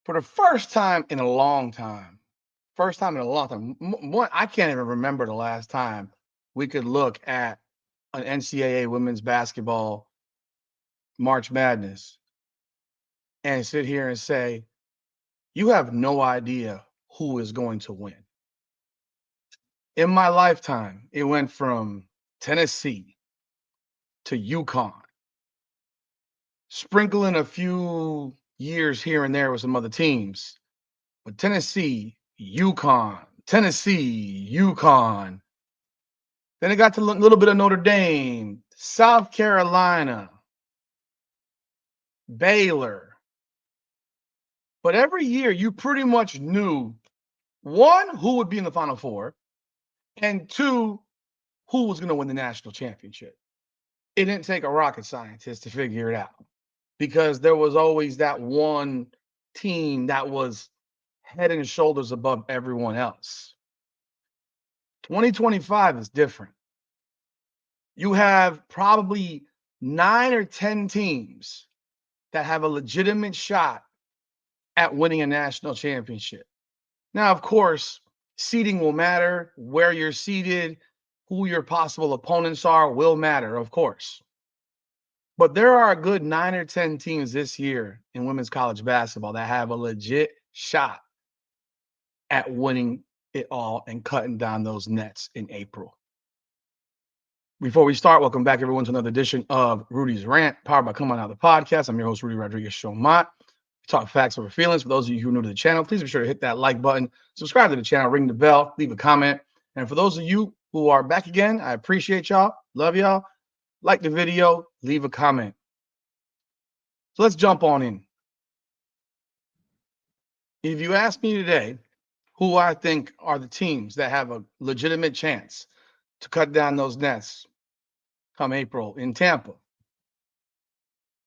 For the first time in a long time, one, I can't even remember the last time we could look at an NCAA women's basketball March Madness and sit here and say, you have no idea who is going to win. In my lifetime, it went from Tennessee to UConn, sprinkling a few years here and there with some other teams, but Tennessee, UConn, Tennessee, UConn. Then it got to a little bit of Notre Dame, South Carolina, Baylor. But every year you pretty much knew one, who would be in the Final Four, and two, who was going to win the national championship. It didn't take a rocket scientist to figure it out because there was always that one team that was head and shoulders above everyone else. 2025 is different. You have probably 9 or 10 teams that have a legitimate shot at winning a national championship. Now, of course, seeding will matter. Where you're seated, who your possible opponents are will matter, of course. But there are a good 9 or 10 teams this year in women's college basketball that have a legit shot at winning it all and cutting down those nets in April. Before we start, welcome back, everyone, to another edition of Rudy's Rant, powered by Come On Out the Podcast. I'm your host, Rudy Rodriguez Showmont. We talk facts over feelings. For those of you who are new to the channel, please be sure to hit that like button, subscribe to the channel, ring the bell, leave a comment. And for those of you who are back again, I appreciate y'all. Love y'all. Like the video, leave a comment. So let's jump on in. If you ask me today who I think are the teams that have a legitimate chance to cut down those nets come April in Tampa,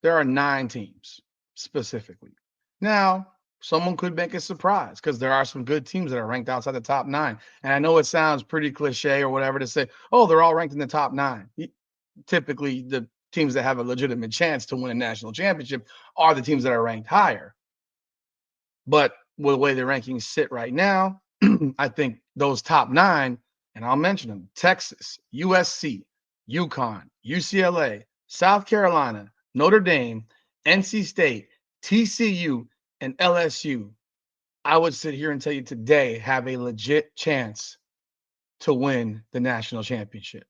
there are 9 teams specifically. Now, someone could make a surprise because there are some good teams that are ranked outside the top 9. And I know it sounds pretty cliche or whatever to say, oh, they're all ranked in the top 9. Typically, the teams that have a legitimate chance to win a national championship are the teams that are ranked higher. But with the way the rankings sit right now, I think those top 9, and I'll mention them: Texas, USC, UConn, UCLA, South Carolina, Notre Dame, NC State, TCU, and LSU, I would sit here and tell you today have a legit chance to win the national championship.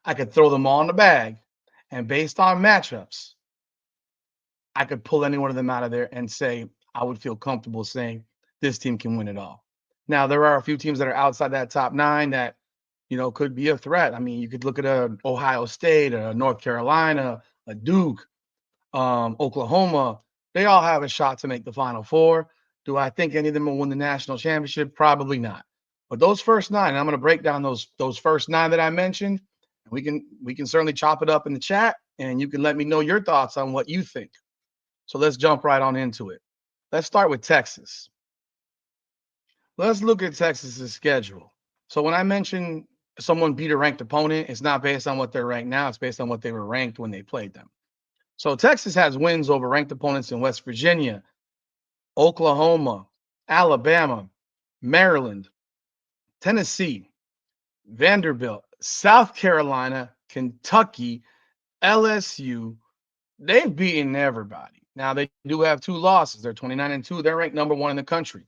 I could throw them all in the bag, and based on matchups, I could pull any one of them out of there and say I would feel comfortable saying this team can win it all. Now, there are a few teams that are outside that top 9 that, could be a threat. I mean, you could look at Ohio State, North Carolina, a Duke, Oklahoma. They all have a shot to make the Final Four. Do I think any of them will win the national championship? Probably not. But those first 9, and I'm going to break down those first 9 that I mentioned. We can certainly chop it up in the chat, and you can let me know your thoughts on what you think. So let's jump right on into it. Let's start with Texas. Let's look at Texas's schedule. So when I mention someone beat a ranked opponent, it's not based on what they're ranked now. It's based on what they were ranked when they played them. So Texas has wins over ranked opponents in West Virginia, Oklahoma, Alabama, Maryland, Tennessee, Vanderbilt, South Carolina, Kentucky, LSU. They've beaten everybody. Now, they do have 2 losses. They're 29-2. They're ranked number 1 in the country.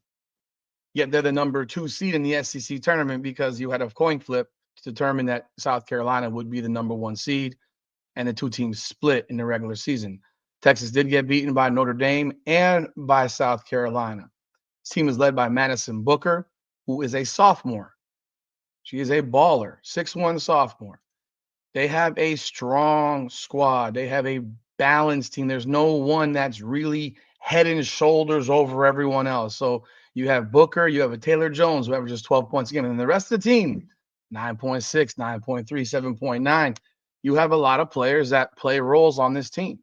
Yet they're the number 2 seed in the SEC tournament because you had a coin flip to determine that South Carolina would be the number 1 seed, and the 2 teams split in the regular season. Texas did get beaten by Notre Dame and by South Carolina. This team is led by Madison Booker, who is a sophomore. She is a baller, 6'1" sophomore. They have a strong squad. They have a balanced team. There's no one that's really head and shoulders over everyone else. So you have Booker, you have a Taylor Jones who averages 12 points a game, and the rest of the team, 9.6, 9.3, 7.9. You have a lot of players that play roles on this team.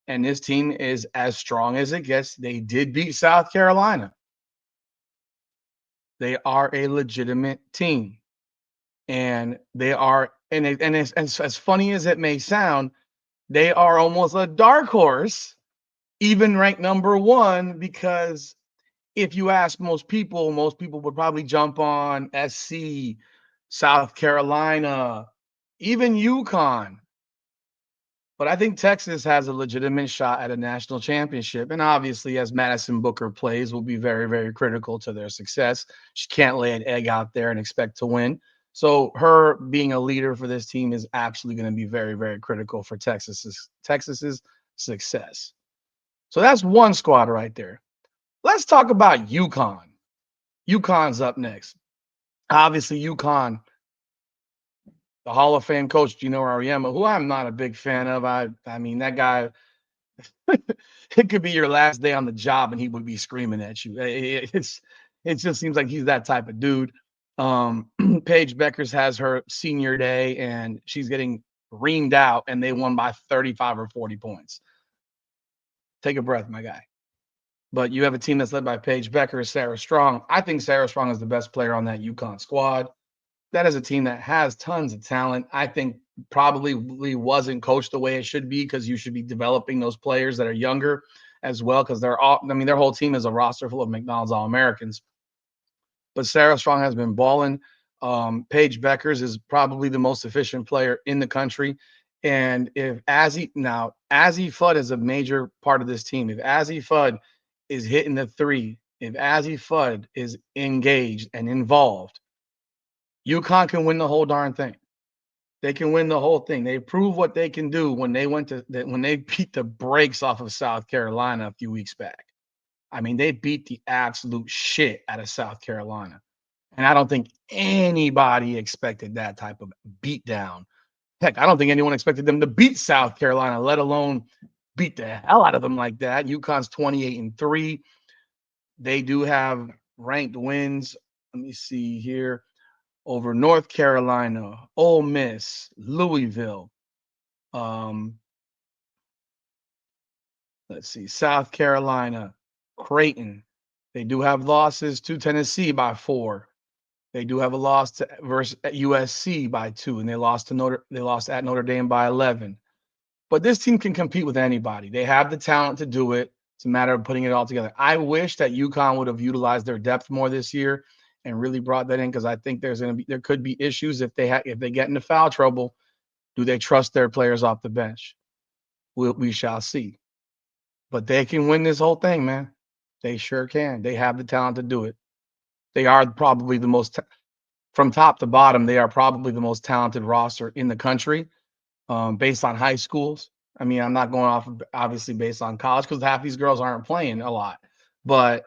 And this team is as strong as it gets. They did beat South Carolina. They are a legitimate team. And they are, and it's, as funny as it may sound, they are almost a dark horse, even ranked number 1, because if you ask most people would probably jump on SC, South Carolina, even UConn. But I think Texas has a legitimate shot at a national championship. And obviously, as Madison Booker plays, will be very, very critical to their success. She can't lay an egg out there and expect to win. So her being a leader for this team is absolutely going to be very, very critical for Texas's success. So that's one squad right there. Let's talk about UConn. UConn's up next. Obviously, UConn, the Hall of Fame coach Gino Auriemma, who I'm not a big fan of. I mean, that guy, it could be your last day on the job and he would be screaming at you. It just seems like he's that type of dude. Paige Beckers has her senior day and she's getting reamed out and they won by 35 or 40 points. Take a breath, my guy. But you have a team that's led by Paige Becker, Sarah Strong. I think Sarah Strong is the best player on that UConn squad. That is a team that has tons of talent. I think probably wasn't coached the way it should be because you should be developing those players that are younger as well because they're all, I mean, their whole team is a roster full of McDonald's All-Americans. But Sarah Strong has been balling. Paige Beckers is probably the most efficient player in the country. And if Azzy Fudd is a major part of this team. If Azzy Fudd is hitting the three, if Azzy Fudd is engaged and involved, UConn can win the whole darn thing. They can win the whole thing. They proved what they can do when they when they beat the brakes off of South Carolina a few weeks back. I mean, they beat the absolute shit out of South Carolina. And I don't think anybody expected that type of beatdown. Heck, I don't think anyone expected them to beat South Carolina, let alone beat the hell out of them like that. UConn's 28-3. They do have ranked wins. Let me see here. Over North Carolina, Ole Miss, Louisville. Um, let's see, South Carolina, Creighton. They do have losses to Tennessee by 4. They do have a loss to versus USC by 2, and they lost at Notre Dame by 11. But this team can compete with anybody. They have the talent to do it. It's a matter of putting it all together. I wish that UConn would have utilized their depth more this year and really brought that in because I think there could be issues if they get into foul trouble. Do they trust their players off the bench? We shall see. But they can win this whole thing, man. They sure can. They have the talent to do it. They are probably the most from top to bottom. They are probably the most talented roster in the country, based on high schools. I mean, I'm not going off obviously based on college because half these girls aren't playing a lot, but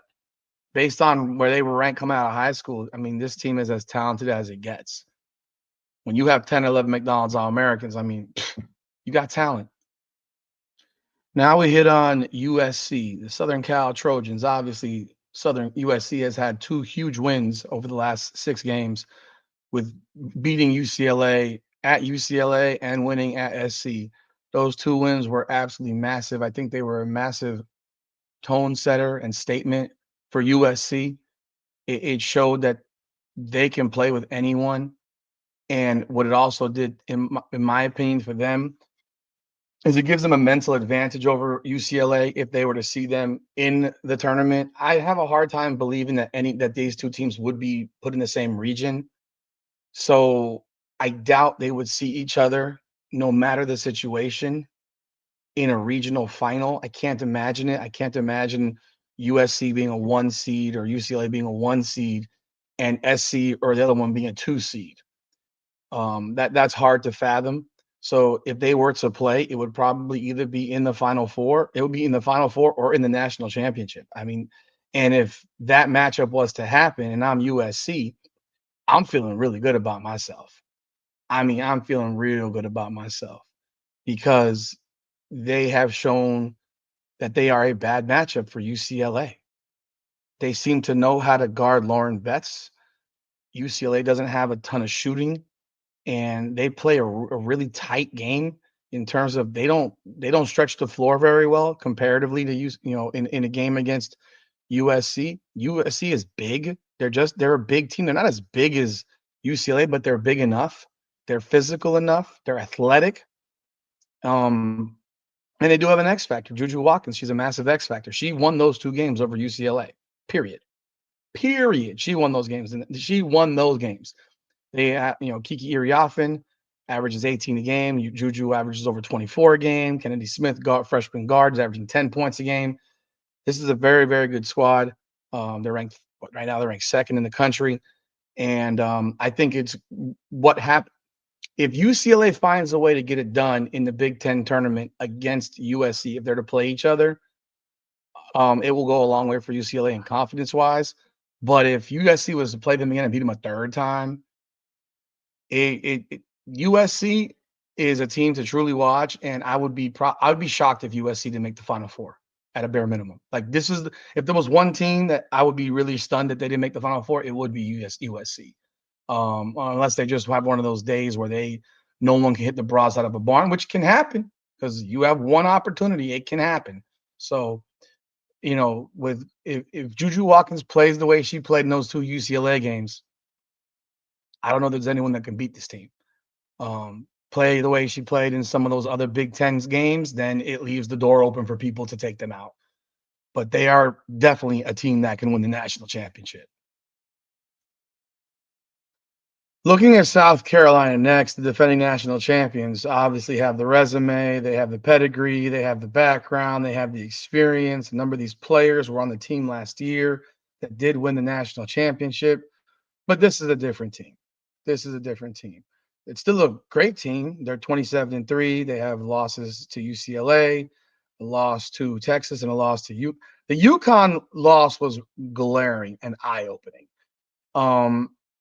based on where they were ranked coming out of high school, I mean, this team is as talented as it gets. When you have 10 or 11 McDonald's All-Americans, I mean, you got talent. Now we hit on USC, the Southern Cal Trojans. Obviously, Southern USC has had 2 huge wins over the last 6 games with beating UCLA at UCLA and winning at SC. Those 2 wins were absolutely massive. I think they were a massive tone setter and statement for USC. It showed that they can play with anyone. And what it also did, in my opinion, for them, is it gives them a mental advantage over UCLA if they were to see them in the tournament. I have a hard time believing that these 2 teams would be put in the same region. So I doubt they would see each other no matter the situation in a regional final. I can't imagine it. I can't imagine USC being a 1 seed or UCLA being a 1 seed and SC or the other one being a 2 seed. That's hard to fathom. So if they were to play, it would probably either be in the Final Four. It would be in the Final Four or in the national championship. I mean, and if that matchup was to happen and I'm USC, I'm feeling really good about myself. I mean, I'm feeling real good about myself because they have shown that they are a bad matchup for UCLA. They seem to know how to guard Lauren Betts. UCLA doesn't have a ton of shooting, and they play a really tight game in terms of they don't stretch the floor very well comparatively to in a game against USC. USC is big. They're a big team. They're not as big as UCLA, but they're big enough. They're physical enough. They're athletic. And they do have an X factor. Juju Watkins, she's a massive X factor. She won those 2 games over UCLA. Period. Period. She won those games, and she won those games. Kiki Iriafen averages 18 a game. Juju averages over 24 a game. Kennedy Smith, freshman guard, is averaging 10 points a game. This is a very, very good squad. They're ranked right now. They're ranked second in the country, and I think it's what happened. If UCLA finds a way to get it done in the Big Ten tournament against USC, if they're to play each other, it will go a long way for UCLA in confidence wise. But if USC was to play them again and beat them a third time, USC is a team to truly watch, and I would be shocked if USC didn't make the Final Four at a bare minimum. Like if there was one team that I would be really stunned that they didn't make the Final Four, it would be USC. Unless they just have one of those days where no one can hit the bras out of a barn, which can happen because you have one opportunity, it can happen. So, if Juju Watkins plays the way she played in those two UCLA games, I don't know if there's anyone that can beat this team. Play the way she played in some of those other Big Ten's games, then it leaves the door open for people to take them out. But they are definitely a team that can win the national championship. Looking at South Carolina next, the defending national champions obviously have the resume, they have the pedigree, they have the background, they have the experience. A number of these players were on the team last year that did win the national championship, but this is a different team. This is a different team. It's still a great team. They're 27-3. They have losses to UCLA, a loss to Texas, and a loss to U. The UConn loss was glaring and eye-opening.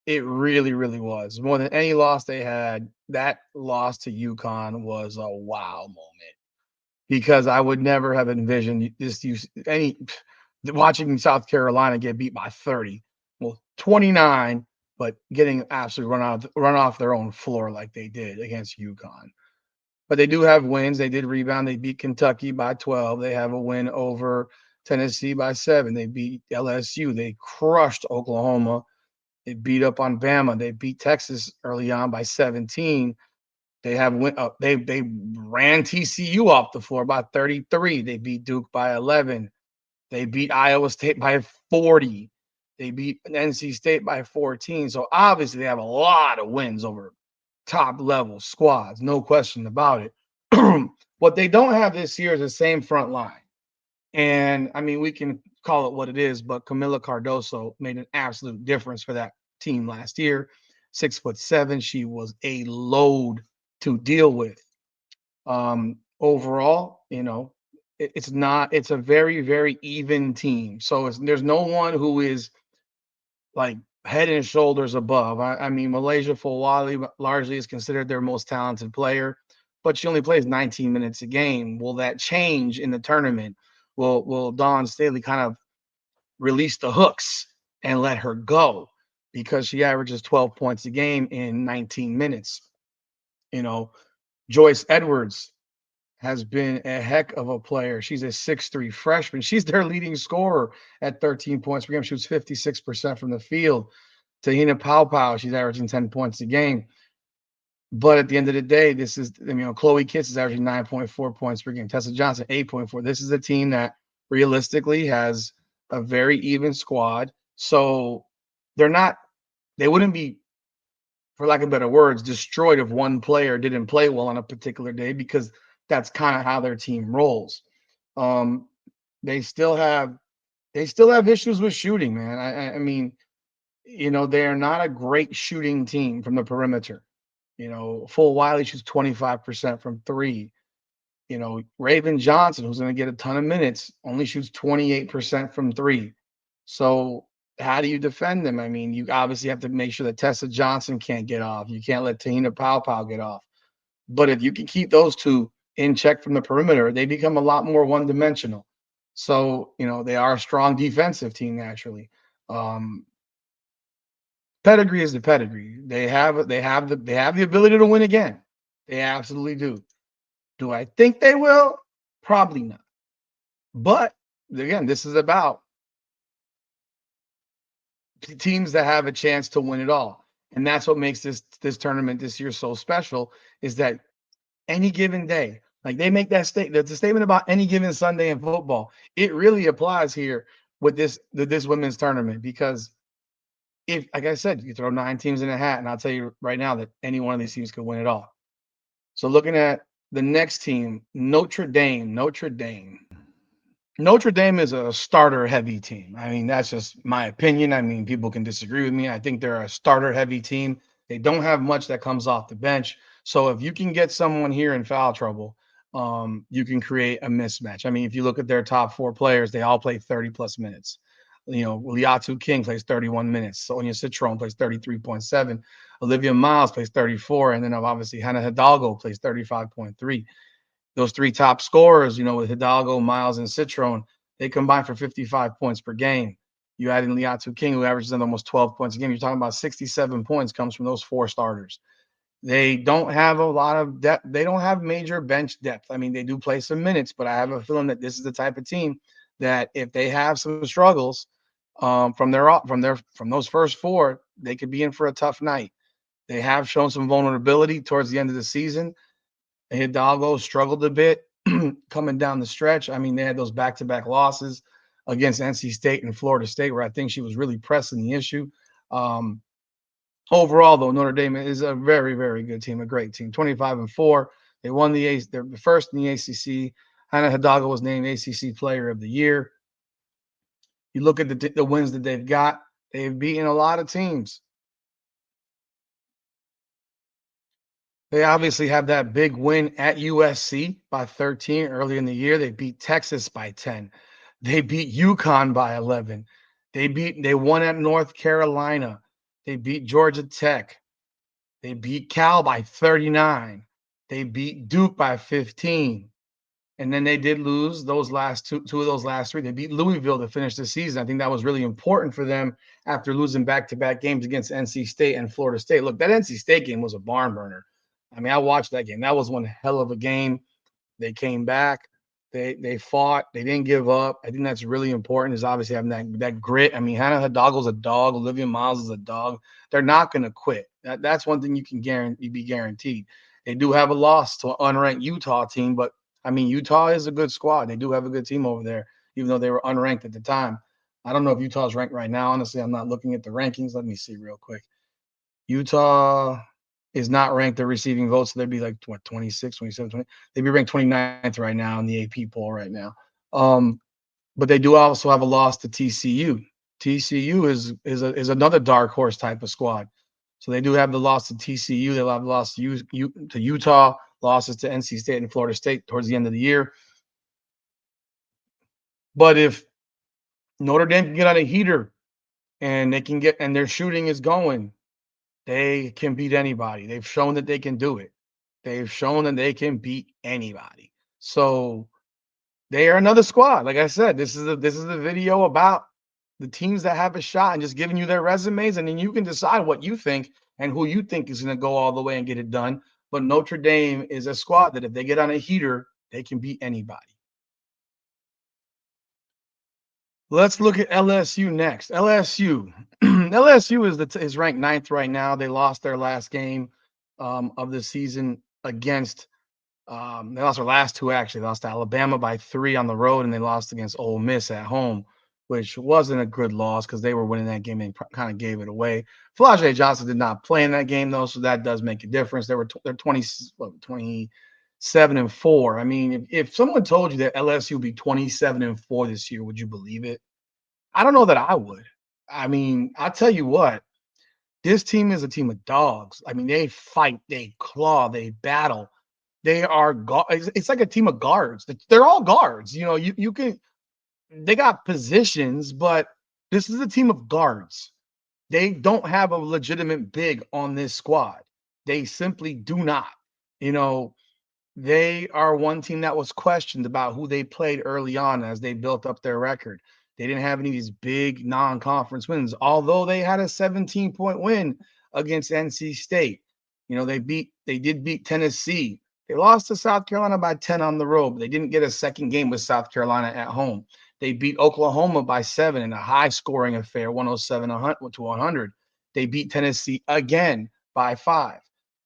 It really, really was. More than any loss they had, that loss to UConn was a wow moment because I would never have envisioned watching South Carolina get beat by 30. Well, 29, but getting absolutely run off their own floor like they did against UConn. But they do have wins. They did rebound. They beat Kentucky by 12. They have a win over Tennessee by 7. They beat LSU. They crushed Oklahoma. They beat up on Bama. They beat Texas early on by 17. They ran TCU off the floor by 33. They beat Duke by 11. They beat Iowa State by 40. They beat NC State by 14. So obviously they have a lot of wins over top level squads, no question about it. What they don't have this year is the same front line. And I mean, we can call it what it is, but Camila Cardoso made an absolute difference for that team last year. 6'7". She was a load to deal with. Overall, it's a very, very even team. So there's no one who is like head and shoulders above. I mean, Malaysia Fulwali largely is considered their most talented player, but she only plays 19 minutes a game. Will that change in the tournament? Will Dawn Staley kind of release the hooks and let her go because she averages 12 points a game in 19 minutes? Joyce Edwards has been a heck of a player. She's a 6'3" freshman. She's their leading scorer at 13 points per game. She was 56% from the field. Tahina Paopao, she's averaging 10 points a game. But at the end of the day, Chloe Kitts is averaging 9.4 points per game. Tessa Johnson, 8.4. This is a team that realistically has a very even squad. So they wouldn't be, for lack of better words, destroyed if one player didn't play well on a particular day because that's kind of how their team rolls. They still have issues with shooting, man. I mean, they are not a great shooting team from the perimeter. Fulwiley shoots 25% from 3. Raven Johnson, who's going to get a ton of minutes, only shoots 28% from 3. So how do you defend them? I mean, you obviously have to make sure that Tessa Johnson can't get off. You can't let Tahina Paopao get off. But if you can keep those two in check from the perimeter, they become a lot more one-dimensional. So, they are a strong defensive team naturally. Pedigree is the pedigree. They have the ability to win again. They absolutely do. Do I think they will? Probably not. But again, this is about teams that have a chance to win it all. And that's what makes this tournament this year so special is that any given day, like they make that statement, the statement about any given Sunday in football, it really applies here with this women's tournament because if, like I said, you throw 9 teams in a hat, and I'll tell you right now that any one of these teams could win it all. So looking at the next team, Notre Dame. Notre Dame is a starter heavy team. I mean, that's just my opinion. I mean, people can disagree with me. I think they're a starter heavy team. They don't have much that comes off the bench. So if you can get someone here in foul trouble, you can create a mismatch. I mean, if you look at their top four players, they all play 30 plus minutes. You know, Liatu King plays 31 minutes. Sonia Citron plays 33.7. Olivia Miles plays 34. And then obviously Hannah Hidalgo plays 35.3. Those three top scorers, you know, with Hidalgo, Miles, and Citron, they combine for 55 points per game. You add in Liatu King, who averages almost 12 points a game. You're talking about 67 points comes from those four starters. They don't have a lot of depth. They don't have major bench depth. I mean, they do play some minutes, but I have a feeling that this is the type of team that if they have some struggles from those first four, they could be in for a tough night. They have shown some vulnerability towards the end of the season. Hidalgo struggled a bit coming down the stretch. I mean, they had those back-to-back losses against NC State and Florida State, where I think she was really pressing the issue. Um, Overall, though, Notre Dame is a very, very good team, a great team. 25-4. They won they're the first in the ACC. Hannah Hidalgo was named ACC Player of the Year. You look at the wins that they've got; they've beaten a lot of teams. They obviously have that big win at USC by 13 early in the year. They beat Texas by 10. They beat UConn by 11. They won at North Carolina. They beat Georgia Tech. They beat Cal by 39. They beat Duke by 15. And then they did lose those last two of those last three. They beat Louisville to finish the season. I think that was really important for them after losing back-to-back games against NC State and Florida State. Look, that NC State game was a barn burner. I mean, I watched that game. That was one hell of a game. They came back. They fought. They didn't give up. I think that's really important. Is obviously having that grit. I mean, Hannah Hidalgo's a dog. Olivia Miles is a dog. They're not going to quit. That's one thing you can be guaranteed. They do have a loss to an unranked Utah team, but I mean, Utah is a good squad. They do have a good team over there, even though they were unranked at the time. I don't know if Utah's ranked right now. Honestly, I'm not looking at the rankings. Let me see real quick. Utah is not ranked their receiving votes, so they'd be like what 26, 27, 20. They'd be ranked 29th right now in the AP poll right now. But they do also have a loss to TCU. TCU is another dark horse type of squad. So they do have the loss to TCU. They'll have the loss to Utah, losses to NC State and Florida State towards the end of the year. But if Notre Dame can get on a heater and their shooting is going, they can beat anybody. They've shown that they can do it. They've shown that they can beat anybody. So they are another squad. Like I said, this is a video about the teams that have a shot and just giving you their resumes, and then you can decide what you think and who you think is going to go all the way and get it done. But Notre Dame is a squad that if they get on a heater, they can beat anybody. Let's look at LSU next. LSU, LSU is ranked ninth right now. They lost their last game of the season against. They lost their last two actually. They lost to Alabama by 3 on the road, and they lost against Ole Miss at home, which wasn't a good loss because they were winning that game and kind of gave it away. Flau'jae Johnson did not play in that game though, so that does make a difference. They're 27-4. I mean, if someone told you that LSU would be 27-4 this year, would you believe it? I don't know that I would. I mean, I'll tell you what, this team is a team of dogs. I mean, they fight, they claw, they battle. They are it's like a team of guards. They're all guards. You know, you can they got positions, but this is a team of guards. They don't have a legitimate big on this squad. They simply do not. You know, they are one team that was questioned about who they played early on as they built up their record. They didn't have any of these big non-conference wins, although they had a 17-point win against NC State. You know, they did beat Tennessee. They lost to South Carolina by 10 on the road, but they didn't get a second game with South Carolina at home. They beat Oklahoma by 7 in a high-scoring affair, 107 to 100. They beat Tennessee again by 5.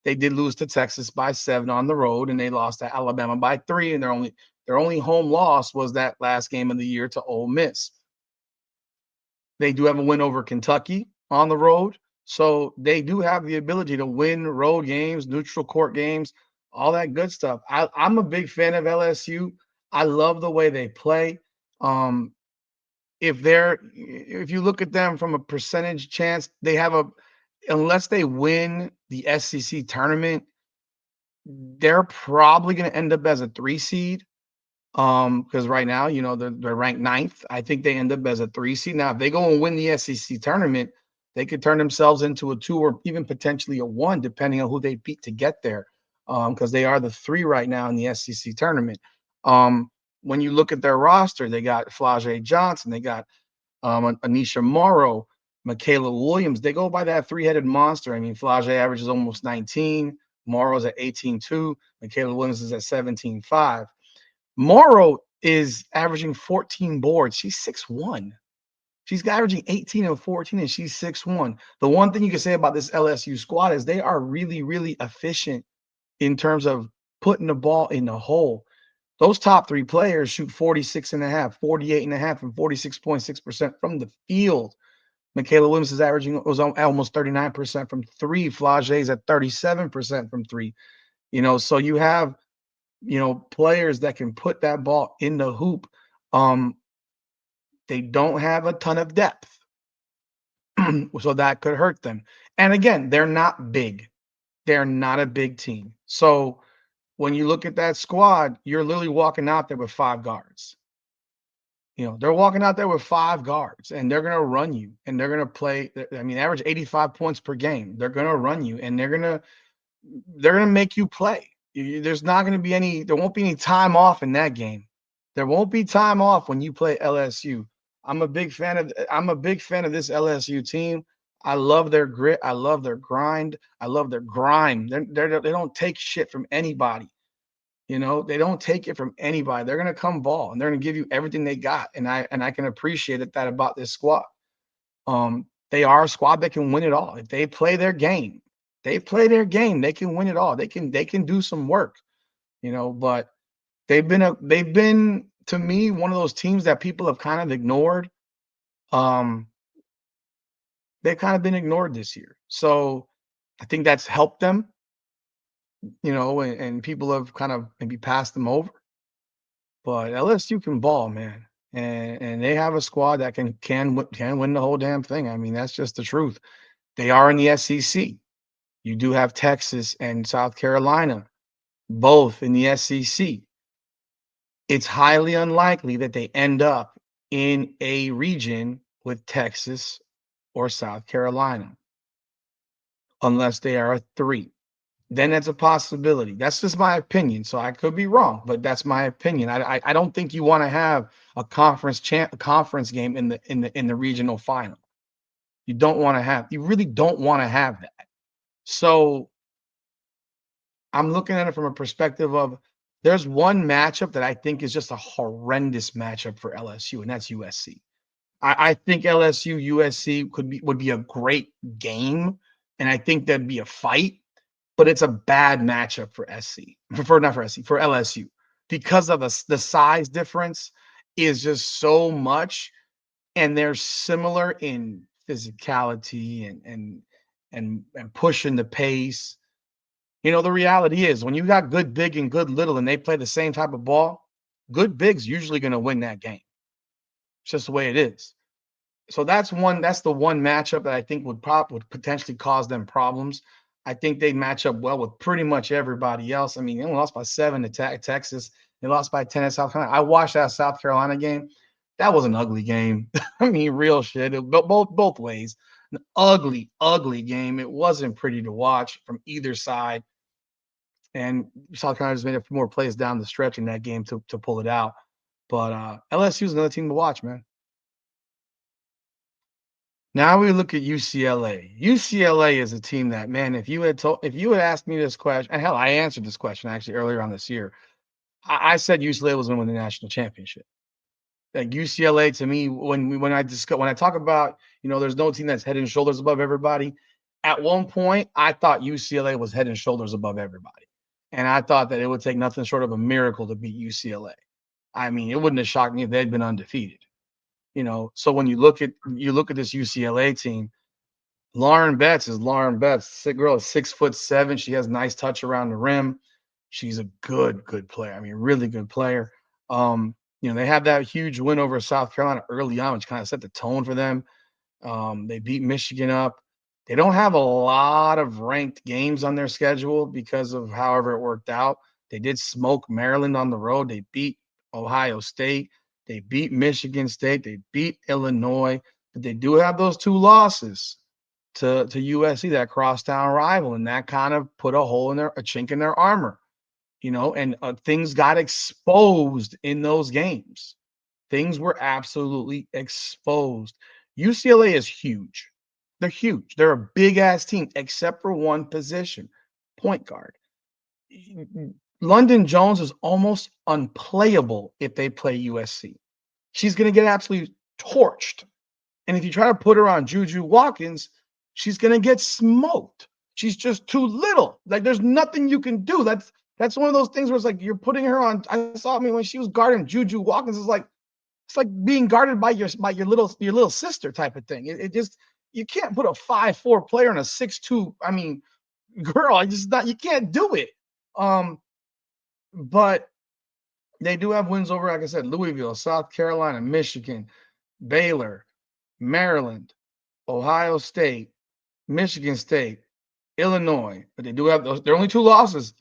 They did lose to Texas by 7 on the road, and they lost to Alabama by 3. And their only home loss was that last game of the year to Ole Miss. They do have a win over Kentucky on the road. So they do have the ability to win road games, neutral court games, all that good stuff. I'm a big fan of LSU. I love the way they play. Um, if you look at them from a percentage chance, they have a unless they win the SEC tournament, they're probably going to end up as a 3 seed. Because right now, they're ranked ninth. I think they end up as a 3 seed. Now, if they go and win the SEC tournament, they could turn themselves into a 2 or even potentially a 1, depending on who they beat to get there. Because they are the 3 right now in the SEC tournament. Um, when you look at their roster, they got Flau'jae Johnson, they got Anisha Morrow, Michaela Williams. They go by that three-headed monster. I mean, Flau'jae averages almost 19. Morrow's at 18.2. Michaela Williams is at 17.5. Morrow is averaging 14 boards. She's 6'1". She's averaging 18 and 14, and she's 6'1". The one thing you can say about this LSU squad is they are really, really efficient in terms of putting the ball in the hole. Those top 3 players shoot 46.5, 48.5, and 46.6% from the field. Michaela Williams is averaging was almost 39% from 3. Flau'jae's at 37% from 3. So you have players that can put that ball in the hoop. Um, they don't have a ton of depth, so that could hurt them. And again, they're not big. They're not a big team. So when you look at that squad, you're literally walking out there with 5 guards. They're walking out there with 5 guards, and they're going to run you, and they're going to play. I mean, average 85 points per game. They're going to run you, and they're gonna make you play. There's not gonna be there won't be any time off in that game. There won't be time off when you play LSU. I'm a big fan of this LSU team. I love their grit. I love their grind. I love their grime. They don't take shit from anybody. They don't take it from anybody. They're gonna come ball and they're gonna give you everything they got. And I can appreciate that about this squad. They are a squad that can win it all. If they play their game, they can win it all. They can do some work, but they've been to me one of those teams that people have kind of ignored. Um, they've kind of been ignored this year. So I think that's helped them, and people have kind of maybe passed them over. But LSU can ball, man. And they have a squad that can win the whole damn thing. I mean, that's just the truth. They are in the SEC. You do have Texas and South Carolina, both in the SEC. It's highly unlikely that they end up in a region with Texas or South Carolina unless they are a 3. Then that's a possibility. That's just my opinion. So I could be wrong, but that's my opinion. I don't think you want to have a conference game in the regional final. You really don't want to have that. So I'm looking at it from a perspective of there's one matchup that I think is just a horrendous matchup for LSU, and that's USC. I think LSU USC would be a great game, and I think that'd be a fight, but it's a bad matchup for SC for not for SC for LSU because of the size difference is just so much, and they're similar in physicality and pushing the pace. The reality is when you got good big and good little and they play the same type of ball, good big's usually going to win that game. It's just the way it is. So that's the one matchup that I think would potentially cause them problems. I think they match up well with pretty much everybody else. I mean, they only lost by 7 to Texas. They lost by 10 at South Carolina. I watched that South Carolina game. That was an ugly game. I mean, real shit. Both ways. An ugly, ugly game. It wasn't pretty to watch from either side. And South Carolina just made a few more plays down the stretch in that game to pull it out. But LSU is another team to watch, man. Now we look at UCLA. UCLA is a team that, man, if you had asked me this question, and hell, I answered this question actually earlier on this year. I said UCLA was going to win the national championship. Like UCLA to me, when I talk about, there's no team that's head and shoulders above everybody. At one point, I thought UCLA was head and shoulders above everybody, and I thought that it would take nothing short of a miracle to beat UCLA. I mean, it wouldn't have shocked me if they'd been undefeated. So when you look at this UCLA team, Lauren Betts is Lauren Betts. Sick girl is 6'7". She has nice touch around the rim. She's a good player. I mean, really good player. They have that huge win over South Carolina early on, which kind of set the tone for them. They beat Michigan up. They don't have a lot of ranked games on their schedule because of however it worked out. They did smoke Maryland on the road. They beat Ohio State. They beat Michigan State. They beat Illinois. But they do have those two losses to USC, that crosstown rival, and that kind of put a chink in their armor, and things got exposed in those games. Things were absolutely exposed. UCLA is huge. They're huge. They're a big ass team, except for one position, point guard. London Jones is almost unplayable if they play USC. She's going to get absolutely torched. And if you try to put her on Juju Watkins, she's going to get smoked. She's just too little. Like, there's nothing you can do. That's one of those things where it's like you're putting her on. When she was guarding Juju Watkins, it's like being guarded by your little sister type of thing. It just, you can't put a 5'4" player on a 6'2". I mean, girl, you can't do it. But they do have wins over, like I said, Louisville, South Carolina, Michigan, Baylor, Maryland, Ohio State, Michigan State, Illinois. But they do have those. Their only two losses,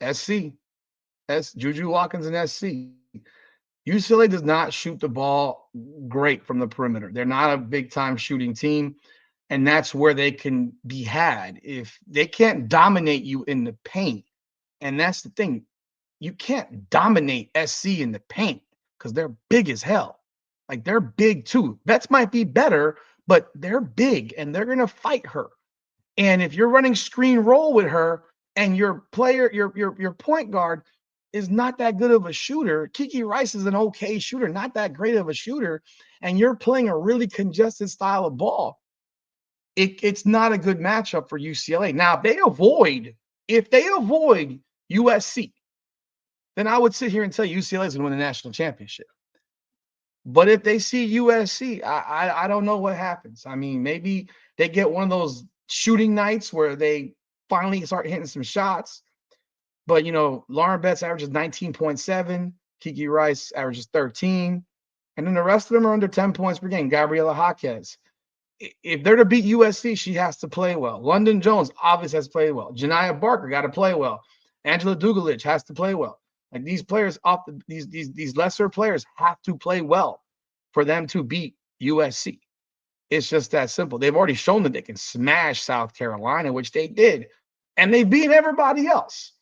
Juju Watkins and SC. UCLA does not shoot the ball great from the perimeter. They're not a big-time shooting team, and that's where they can be had. If they can't dominate you in the paint, and that's the thing, you can't dominate SC in the paint because they're big as hell. Like, they're big too. Vets might be better, but they're big, and they're going to fight her. And if you're running screen roll with her and your point guard is not that good of a shooter, Kiki Rice is an okay shooter, not that great of a shooter, and you're playing a really congested style of ball, it's not a good matchup for UCLA. Now, if they avoid USC, then I would sit here and tell you UCLA is going to win the national championship. But if they see USC, I don't know what happens. I mean, maybe they get one of those shooting nights where they finally start hitting some shots. But, Lauren Betts averages 19.7. Kiki Rice averages 13. And then the rest of them are under 10 points per game. Gabriela Jaquez. If they're to beat USC, she has to play well. London Jones obviously has to play well. Janiyah Barker got to play well. Angela Dugalich has to play well. Like, these players these lesser players have to play well for them to beat USC. It's just that simple. They've already shown that they can smash South Carolina, which they did, and they beat everybody else.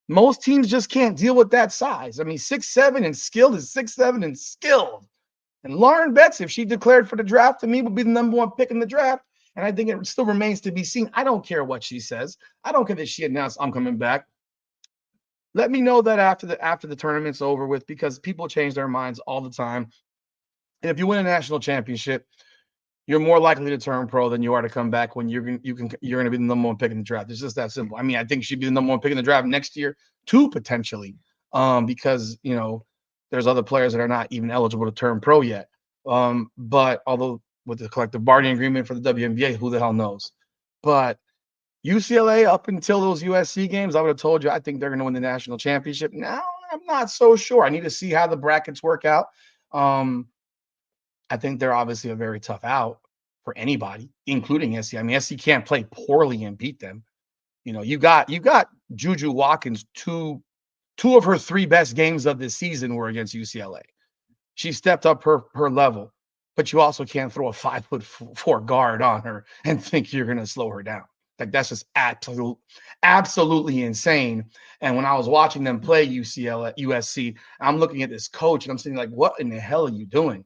Most teams just can't deal with that size. I mean, 6'7" and skilled is 6'7" and skilled. And Lauren Betts, if she declared for the draft, to me, would be the number one pick in the draft. And I think it still remains to be seen. I don't care what she says. I don't care that she announced, I'm coming back. Let me know that after the tournament's over with, because people change their minds all the time. And if you win a national championship, you're more likely to turn pro than you are to come back when you're going to be the number one pick in the draft. It's just that simple. I mean, I think she'd be the number one pick in the draft next year too, potentially, because there's other players that are not even eligible to turn pro yet. But although with the collective bargaining agreement for the WNBA, who the hell knows? But UCLA, up until those USC games, I would have told you I think they're going to win the national championship. Now I'm not so sure. I need to see how the brackets work out. I think they're obviously a very tough out for anybody, including SC. I mean, SC can't play poorly and beat them. You got Juju Watkins. Two of her three best games of this season were against UCLA. She stepped up her level, but you also can't throw a 5'4" guard on her and think you're going to slow her down. Like, that's just absolutely insane. And when I was watching them play USC, I'm looking at this coach and I'm saying, like, what in the hell are you doing?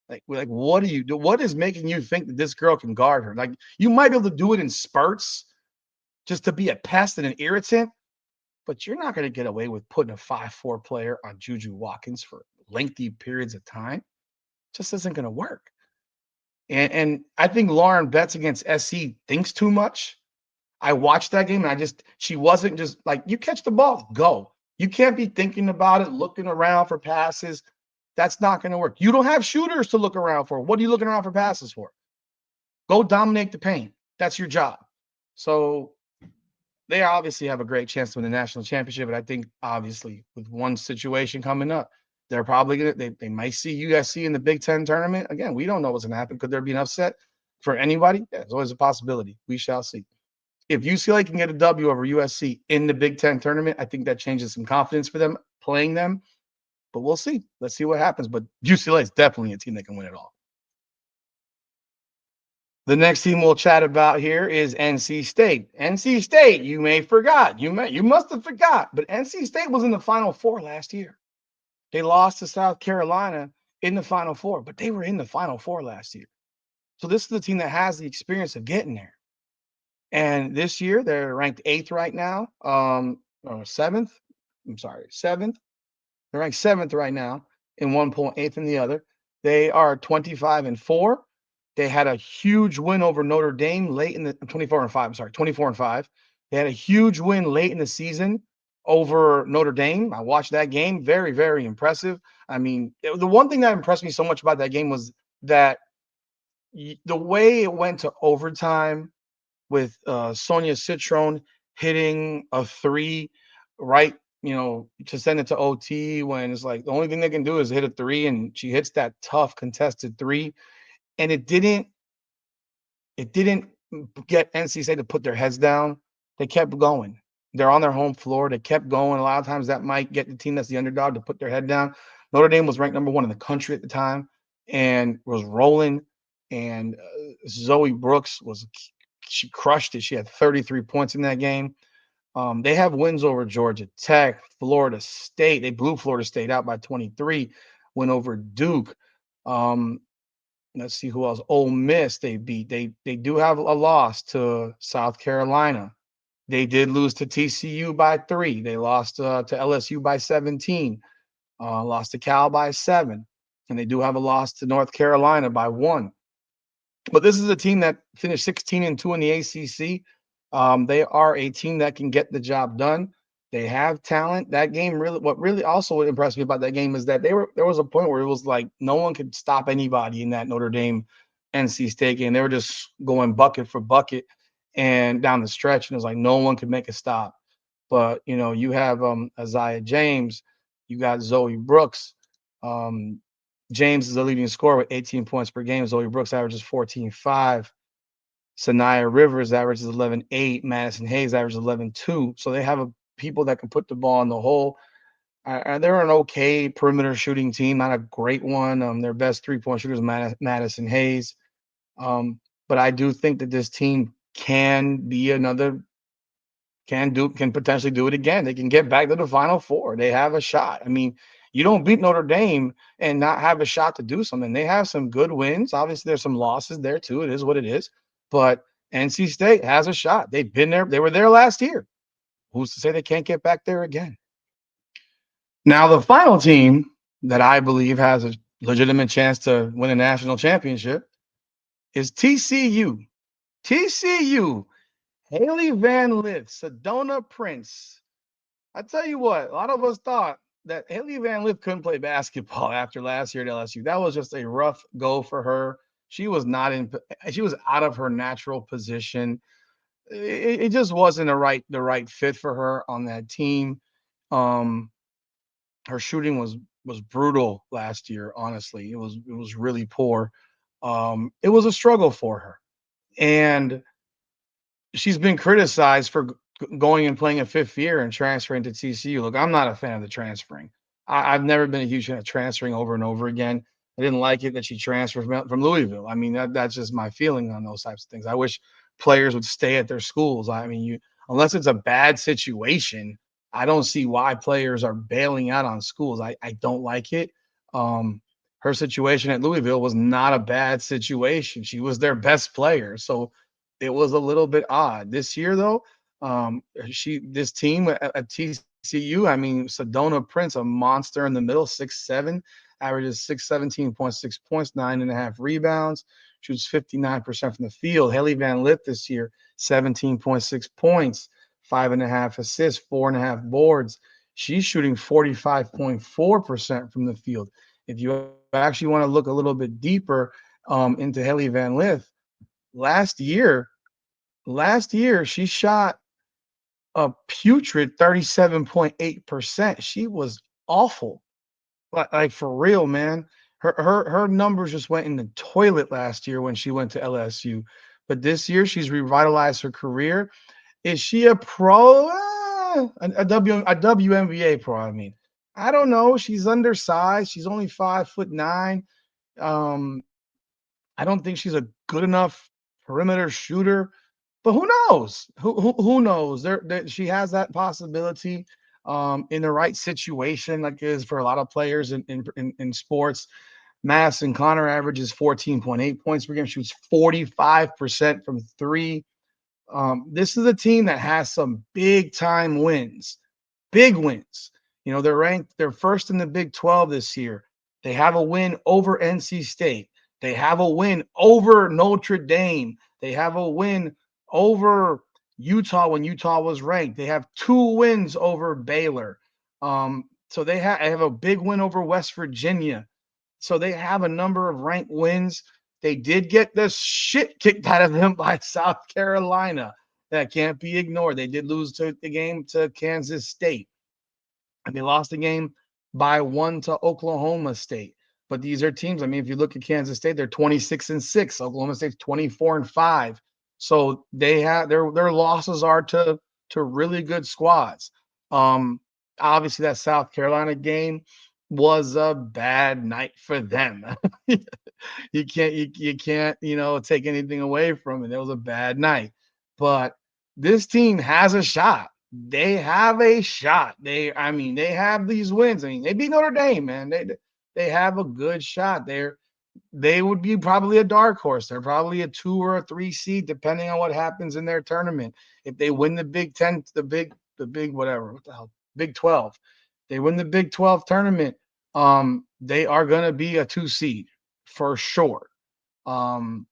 Like, what do you do? What is making you think that this girl can guard her? Like, you might be able to do it in spurts just to be a pest and an irritant, but you're not going to get away with putting a 5'4" player on Juju Watkins for lengthy periods of time. It just isn't going to work. And I think Lauren Betts against SC thinks too much. I watched that game and she wasn't just like, you catch the ball, go. You can't be thinking about it, looking around for passes. That's not going to work. You don't have shooters to look around for. What are you looking around for passes for? Go dominate the paint. That's your job. So they obviously have a great chance to win the national championship. But I think obviously with one situation coming up, they're probably they might see USC in the Big Ten tournament. Again, we don't know what's gonna happen. Could there be an upset for anybody? Yeah, there's always a possibility. We shall see. If UCLA can get a W over USC in the Big Ten tournament, I think that changes some confidence for them playing them. But we'll see. Let's see what happens. But UCLA is definitely a team that can win it all. The next team we'll chat about here is NC State. NC State, you must have forgot, but NC State was in the Final Four last year. They lost to South Carolina in the Final Four, but they were in the Final Four last year. So this is the team that has the experience of getting there. And this year they're ranked 8th right now, or 7th. I'm sorry, 7th. They're ranked 7th right now in one point, 8th in the other. They are 25-4. They had a huge win over Notre Dame late in the 24-5. I'm sorry, 24-5. They had a huge win late in the season over Notre Dame. I watched that game. Very, very impressive. I mean, the one thing that impressed me so much about that game was that the way it went to overtime with Sonia Citron hitting a three right, to send it to OT when it's like the only thing they can do is hit a three, and she hits that tough contested three. And it didn't get NC State to put their heads down. They kept going. They're on their home floor. They kept going. A lot of times that might get the team that's the underdog to put their head down. Notre Dame was ranked number 1 in the country at the time and was rolling. And Zoe Brooks she crushed it. She had 33 points in that game. They have wins over Georgia Tech, Florida State. They blew Florida State out by 23. Went over Duke. Let's see who else. Ole Miss they beat. They do have a loss to South Carolina. They did lose to TCU by 3. They lost to LSU by 17. Lost to Cal by 7. And they do have a loss to North Carolina by 1. But this is a team that finished 16-2 in the ACC. They are a team that can get the job done. They have talent. That game what really also impressed me about that game is that there was a point where it was like no one could stop anybody in that Notre Dame NC State game. They were just going bucket for bucket and down the stretch, and it was like no one could make a stop. But you have Isaiah James, you got Zoe Brooks. James is the leading scorer with 18 points per game. Zoe Brooks averages 14.5. Sanaya Rivers averages 11.8. Madison Hayes averages 11.2. So they have people that can put the ball in the hole. They're an okay perimeter shooting team, not a great one. Their best three-point shooter is Madison Hayes. But I do think that this team can potentially do it again. They can get back to the Final Four. They have a shot. I mean, you don't beat Notre Dame and not have a shot to do something. They have some good wins. Obviously, there's some losses there too. It is what it is. But NC State has a shot. They've been there. They were there last year. Who's to say they can't get back there again? Now, the final team that I believe has a legitimate chance to win a national championship is TCU. TCU, Haley Van Lith, Sedona Prince. I tell you what, a lot of us thought that Haley Van Lith couldn't play basketball after last year at LSU. That was just a rough go for her. She was out of her natural position. It just wasn't the right fit for her on that team. Her shooting was brutal last year. Honestly, it was really poor. It was a struggle for her, and she's been criticized for going and playing a 5th year and transferring to TCU. Look, I'm not a fan of the transferring. I've never been a huge fan of transferring over and over again. I didn't like it that she transferred from Louisville. I mean, that's just my feeling on those types of things. I wish players would stay at their schools. I mean, unless it's a bad situation, I don't see why players are bailing out on schools. I don't like it. Her situation at Louisville was not a bad situation. She was their best player. So it was a little bit odd. This year, though, this team at TCU, I mean, Sedona Prince, a monster in the middle, 6'7", averages 17.6 points, 9.5 rebounds, shoots 59% from the field. Haley Van Lith this year, 17.6 points, 5.5 assists, 4.5 boards. She's shooting 45.4% from the field. If you actually want to look a little bit deeper into Haley Van Lith, last year, last year she shot a putrid 37.8%. She was awful. Like for real, man. Her numbers just went in the toilet last year when she went to LSU. But this year she's revitalized her career. Is she a pro? A WNBA pro, I mean. I don't know. She's undersized. She's only 5'9". Um, I don't think she's a good enough perimeter shooter, but who knows? Who knows? There she has that possibility in the right situation, like it is for a lot of players in sports. Madison Connor averages 14.8 points per game, shoots 45% from three. This is a team that has some big time wins, big wins. You know, they're first in the Big 12 this year. They have a win over NC State. They have a win over Notre Dame. They have a win over Utah when Utah was ranked. They have 2 wins over Baylor. So they have a big win over West Virginia. So they have a number of ranked wins. They did get the shit kicked out of them by South Carolina. That can't be ignored. They did lose the game to Kansas State, and they lost the game by 1 to Oklahoma State. But these are teams. I mean, if you look at Kansas State, they're 26-6. Oklahoma State's 24-5. So they have their losses are to really good squads. Um, Obviously that South Carolina game was a bad night for them. You can't take anything away from it. It was a bad night, but this team has a shot. They have a shot. They have these wins. I mean, they beat Notre Dame, man. They have a good shot. They would be probably a dark horse. They're probably a 2 or a 3 seed, depending on what happens in their tournament. If they win the Big Ten, the big whatever, what the hell, Big 12, they win the Big 12 tournament. They are going to be a 2 seed for sure. Um,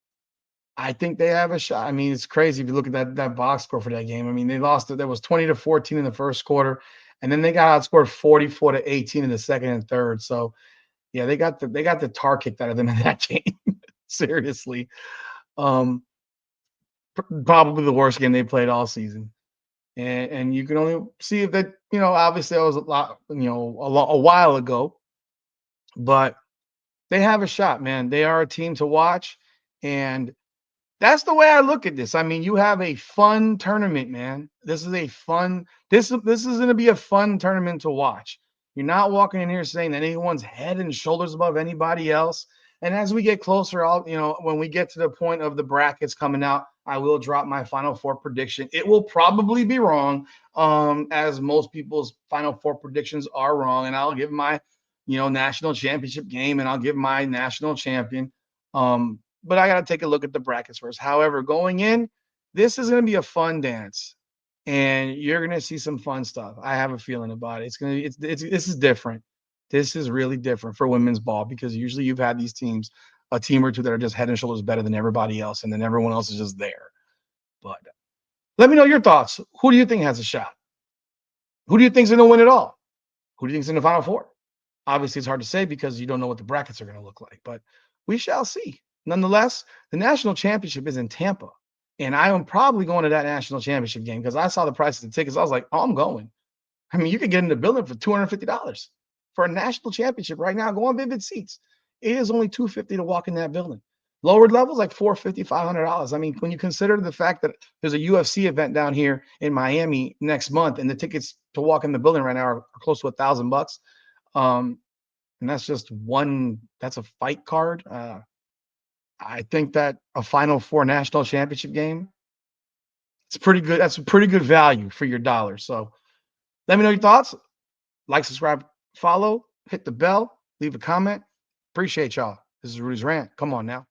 I think they have a shot. I mean, it's crazy if you look at that box score for that game. I mean, they lost it. There was 20-14 in the first quarter, and then they got outscored 44-18 in the second and third. So yeah, they got the tar kicked out of them in that game. Seriously. Um, Probably the worst game they played all season. And you can only see if that, obviously that was a lot, a while ago, but they have a shot, man. They are a team to watch. And that's the way I look at this. I mean, you have a fun tournament, man. This is going to be a fun tournament to watch. You're not walking in here saying that anyone's head and shoulders above anybody else. And as we get closer, when we get to the point of the brackets coming out, I will drop my Final Four prediction. It will probably be wrong, as most people's Final Four predictions are wrong. And I'll give my, national championship game, and I'll give my national champion. But I got to take a look at the brackets first. However, going in, this is going to be a fun dance, and you're going to see some fun stuff. I have a feeling about it. This is different. This is really different for women's ball, because usually you've had these teams, a team or two that are just head and shoulders better than everybody else, and then everyone else is just there. But let me know your thoughts. Who do you think has a shot? Who do you think's going to win it all? Who do you think's in the Final Four? Obviously, it's hard to say because you don't know what the brackets are going to look like, but we shall see. Nonetheless, the national championship is in Tampa, and I am probably going to that national championship game because I saw the price of the tickets. I was like, oh, I'm going. I mean, you could get in the building for $250 for a national championship right now. Go on Vivid Seats. It is only $250 to walk in that building. Lower levels like $450, $500. I mean, when you consider the fact that there's a UFC event down here in Miami next month, and the tickets to walk in the building right now are close to $1,000. And that's just one. That's a fight card. I think that a Final Four national championship game, it's pretty good. That's a pretty good value for your dollar. So let me know your thoughts. Like, subscribe, follow, hit the bell, leave a comment. Appreciate y'all. This is Rudy's Rant. Come on now.